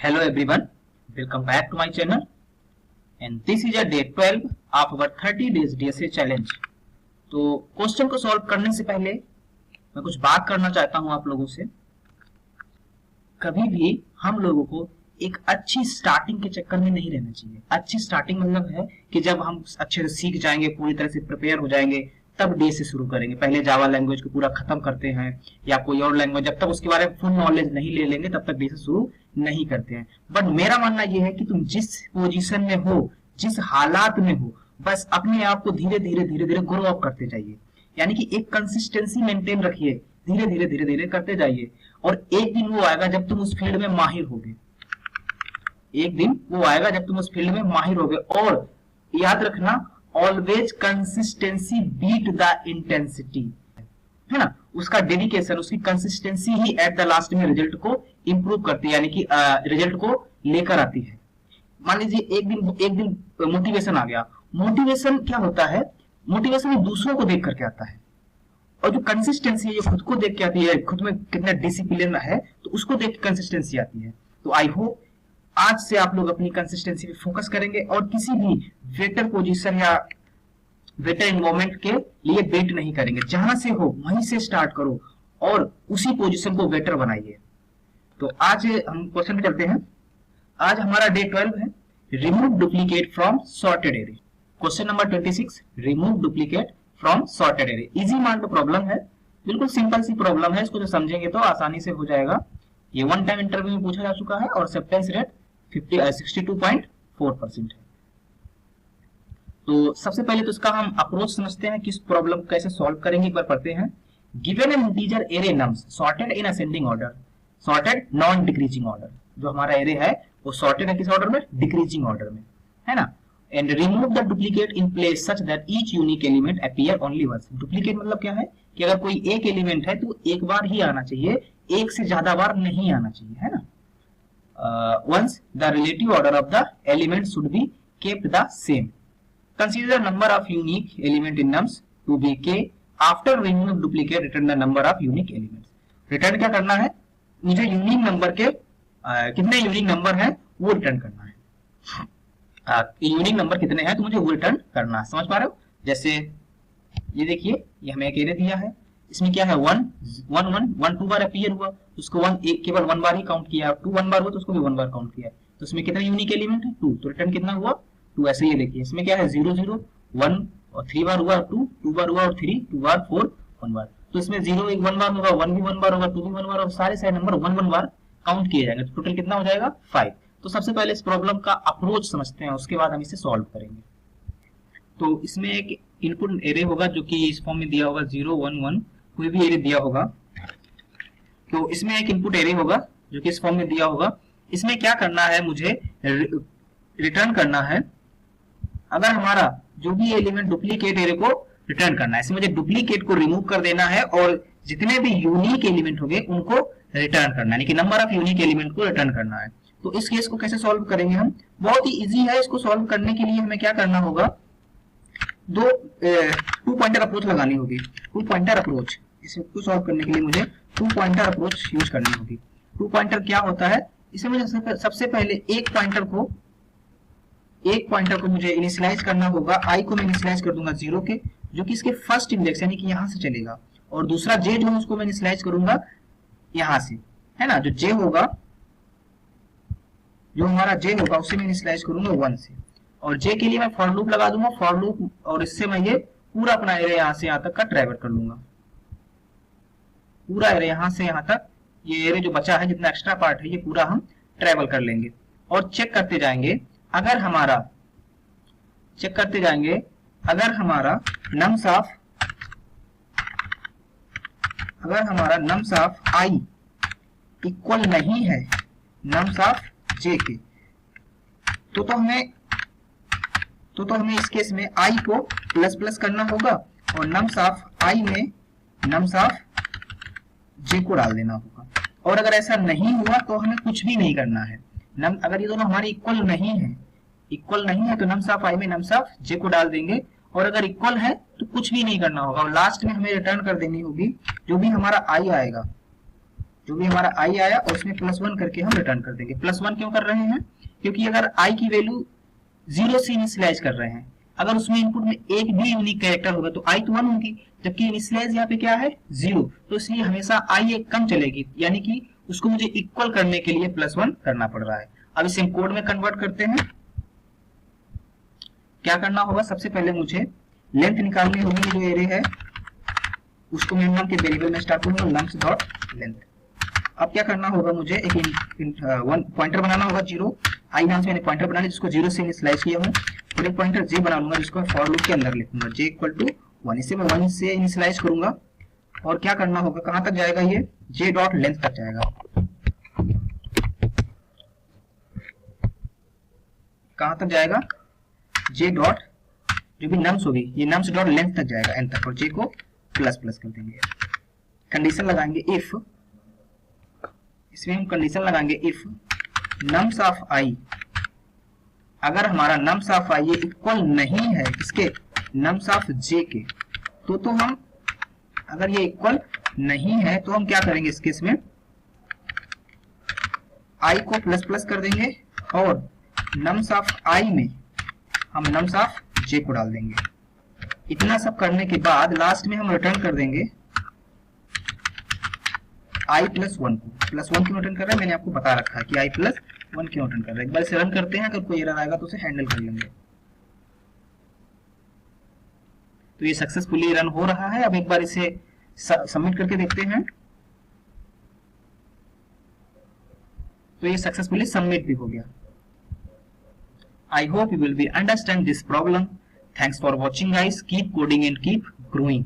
Hello everyone, welcome back to my channel and this is a day 12 of our 30 days DSA challenge। तो question को solve करने से पहले मैं कुछ बात करना चाहता हूं आप लोगों से। कभी भी हम लोगों को एक अच्छी स्टार्टिंग के चक्कर में नहीं रहना चाहिए। अच्छी स्टार्टिंग मतलब है कि जब हम अच्छे से सीख जाएंगे, पूरी तरह से प्रिपेयर हो जाएंगे, तब डे से शुरू करेंगे। पहले जावा लैंग्वेज को पूरा खत्म करते हैं या कोई और लैंग्वेज, जब तक उसके बारे में फुल नॉलेज नहीं ले लेंगे तब तक डे से शुरू नहीं करते हैं। बट मेरा मानना यह है कि तुम जिस पोजीशन में हो, जिस हालात में हो, बस अपने आप को धीरे धीरे धीरे धीरे ग्रो अप करते जाइए। यानी कि एक कंसिस्टेंसी मेंटेन रखिए, धीरे धीरे धीरे धीरे करते जाइए और एक दिन वो आएगा जब तुम उस फील्ड में माहिर होगे। एक दिन वो आएगा जब तुम उस फील्ड में माहिर होगे। और याद रखना, always consistency beat the intensity, है ना। उसका डेडिकेशन, उसकी कंसिस्टेंसी ही एट द लास्ट में रिजल्ट को इंप्रूव करती है, यानी कि रिजल्ट को लेकर आती है। मान लीजिए एक दिन मोटिवेशन आ गया। मोटिवेशन क्या होता है? मोटिवेशन दूसरों को देख करके आता है, और जो कंसिस्टेंसी है, जो खुद को देख के आती है, खुद में कितना डिसिप्लिन है, तो उसको देख के कंसिस्टेंसी आती है। तो आई होप आज से आप लोग अपनी कंसिस्टेंसी पे फोकस करेंगे और किसी भी बेटर पोजीशन या बेटर एनवायरमेंट के लिए वेट नहीं करेंगे। जहां से हो वहीं से स्टार्ट करो और उसी पोजीशन को बेटर बनाइए। तो आज हम क्वेश्चन पे चलते हैं। आज हमारा डे 12 है, remove duplicate from sorted array. Question number 26, remove duplicate from sorted array. Easy mind problem है, बिल्कुल सिंपल सी प्रॉब्लम है। इसको जो समझेंगे तो आसानी से हो जाएगा। ये वन टाइम इंटरव्यू में पूछा जा चुका है और एक्सेप्टेंस रेट 62.4% है। तो सबसे पहले तो इसका हम अप्रोच समझते हैं कि इस प्रॉब्लम को कैसे सॉल्व करेंगे। एक बार पढ़ते हैं। Given an integer array nums sorted in ascending order, sorted non decreasing order. जो हमारा एरे है वो सॉर्टेड है किस ऑर्डर में? डिक्रीजिंग ऑर्डर में, है ना। And remove the duplicate in place such that each unique element appear only once. Duplicate मतलब क्या है कि अगर कोई एक एलिमेंट है तो एक बार ही आना चाहिए, एक से ज्यादा बार नहीं आना चाहिए, है ना। Once the relative order of the element should be kept the same. Consider the number of unique element in nums to be k. After remove duplicate, return the number of unique elements. Return क्या करना है? मुझे unique number के कितने unique number हैं वो return करना है। यूनिक नंबर कितने हैं तो मुझे वो रिटर्न करना है। समझ पा रहे हो? जैसे ये देखिए, ये हमें एक एरे दिया है, इसमें क्या है 1 2 बार अपीयर हुआ, उसको केवल 1 बार ही काउंट किया। 2 1 बार हुआ तो उसको भी 1 बार काउंट किया। तो इसमें कितने यूनिक एलिमेंट है? 2। तो रिटर्न कितना हुआ? 2। ऐसे ही देखिए, इसमें क्या है 0 0 1 और 3 बार हुआ, 2 बार हुआ और 3 2 बार 4 1 बार। तो इसमें 0 एक 1 बार होगा, 1 भी 1 बार होगा, 2 भी 1 बार और सारे नंबर 1 बार काउंट किए जाएंगे। तो टोटल कितना हो जाएगा? 5। तो सबसे पहले इस प्रॉब्लम का अप्रोच समझते हैं, उसके बाद हम इसे सॉल्व करेंगे। तो इसमें एक इनपुट एरे होगा जो कि इस फॉर्म में दिया होगा 0 1 1, कोई भी एरे दिया होगा। तो इसमें एक इनपुट एरे होगा जो कि इस फॉर्म में दिया होगा। इसमें क्या करना है, मुझे रिटर्न करना है। अगर हमारा जो भी एलिमेंट डुप्लीकेट एरे को रिटर्न करना है, इसमें मुझे डुप्लीकेट को रिमूव कर देना है और जितने भी यूनिक एलिमेंट होंगे उनको रिटर्न करना है, यानी कि नंबर ऑफ यूनिक एलिमेंट को रिटर्न करना है। तो इस केस को कैसे सॉल्व करेंगे हम? बहुत ही इजी है। इसको सॉल्व करने के लिए हमें क्या करना होगा, टू पॉइंटर अप्रोच लगानी होगी। टू पॉइंटर अप्रोच, इसको सॉल्व करने के लिए मुझे टू पॉइंटर अप्रोच यूज करनी होगी। टू पॉइंटर क्या होता है? इसमें मुझे सबसे पहले एक पॉइंटर को मुझे इनिशियलाइज करना होगा। आई को मैं इनिशियलाइज कर दूंगा 0 के, जो कि इसके फर्स्ट इंडेक्स यानी कि यहां से चलेगा, और दूसरा जे जो है उसको मैं इनिशियलाइज करूंगा यहां से, है ना। जो जे होगा, जो हमारा जे होगा उसे मैं इनिशियलाइज करूंगा 1 से, और जे के लिए मैं फॉर लूप लगा दूंगा, फॉर लूप, और इससे मैं ये पूरा अपना एरे यहां से यहां तक का ट्रैवल कर लूंगा। पूरा एरे यहां से यहां तक, ये एरे जो बचा है, जितना एक्स्ट्रा पार्ट है, ये पूरा हम ट्रैवल कर लेंगे और चेक करते जाएंगे। अगर हमारा नम्स ऑफ आई इक्वल नहीं है नम्स ऑफ जे के, तो हमें इस केस में आई को प्लस प्लस करना होगा और नम्स ऑफ आई में नम्स ऑफ जे को डाल देना होगा। और अगर ऐसा नहीं हुआ तो हमें कुछ भी नहीं करना है। अगर ये दोनों हमारे इक्वल नहीं है तो नम्स ऑफ आई में नम्स ऑफ जे को डाल देंगे, और अगर इक्वल है तो कुछ भी नहीं करना होगा। और लास्ट में हमें रिटर्न कर देनी होगी जो भी हमारा आई आएगा, जो भी हमारा i आया उसमें +1 करके हम रिटर्न कर देंगे। +1 क्यों कर रहे हैं? क्योंकि अगर i की वैल्यू 0 से इनिशियलाइज कर रहे हैं, अगर उसमें इनपुट में एक भी यूनिक कैरेक्टर होगा तो i तो 1 होगी, जबकि इनिशियलाइज यहाँ पे क्या है 0, तो इसलिए हमेशा i एक कम चलेगी, यानी कि उसको मुझे इक्वल करने के लिए +1 करना पड़ रहा है। अब इसे हम कोड में कन्वर्ट करते हैं। क्या करना होगा? सबसे पहले मुझे लेंथ निकालनी होगी, जो एरे है उसको मैं नाम के वेरिएबल में स्टार्ट करूंगा लम्स डॉट लेंथ। अब क्या करना होगा? मुझे एक वन पॉइंटर बनाना होगा, 0 i नाम से मैंने पॉइंटर बना लिया जिसको 0 से इनिशियलाइज किया हूं, और एक पॉइंटर j बना लूंगा जिसको मैं फॉर लूप के अंदर लिखूंगा j इक्वल टू 1। इसे मैं 1 से इनिशियलाइज करूंगा और क्या करना होगा? कहां तक जाएगा? ये j डॉट लेंथ तक जाएगा। कहां तक जाएगा? j डॉट जो भी नम्स होगी ये नम्स डॉट लेंथ तक जाएगा n तक, और j को प्लस प्लस कर देंगे। कंडीशन लगाएंगे इफ, इसमें हम कंडीशन लगाएंगे इफ नम्स ऑफ i, अगर हमारा नम्स ऑफ i ये इक्वल नहीं है इसके नम्स ऑफ j के, तो हम अगर ये इक्वल नहीं है तो हम क्या करेंगे? इस केस में i को प्लस प्लस कर देंगे और नम्स ऑफ i में हम नम्स ऑफ j को डाल देंगे। इतना सब करने के बाद लास्ट में हम रिटर्न कर देंगे i +1 को। +1 क्यों रिटर्न कर रहा है मैंने आपको बता रखा है कि i +1 क्यों रिटर्न कर रहा है। एक बार इसे रन करते हैं, अगर कोई एरर आएगा तो उसे हैंडल कर लेंगे। तो ये सक्सेसफुली रन हो रहा है। अब एक बार इसे सबमिट करके देखते हैं, तो ये सक्सेसफुली सबमिट भी हो गया। I hope you will be understand this problem. Thanks for watching guys. Keep coding and keep growing.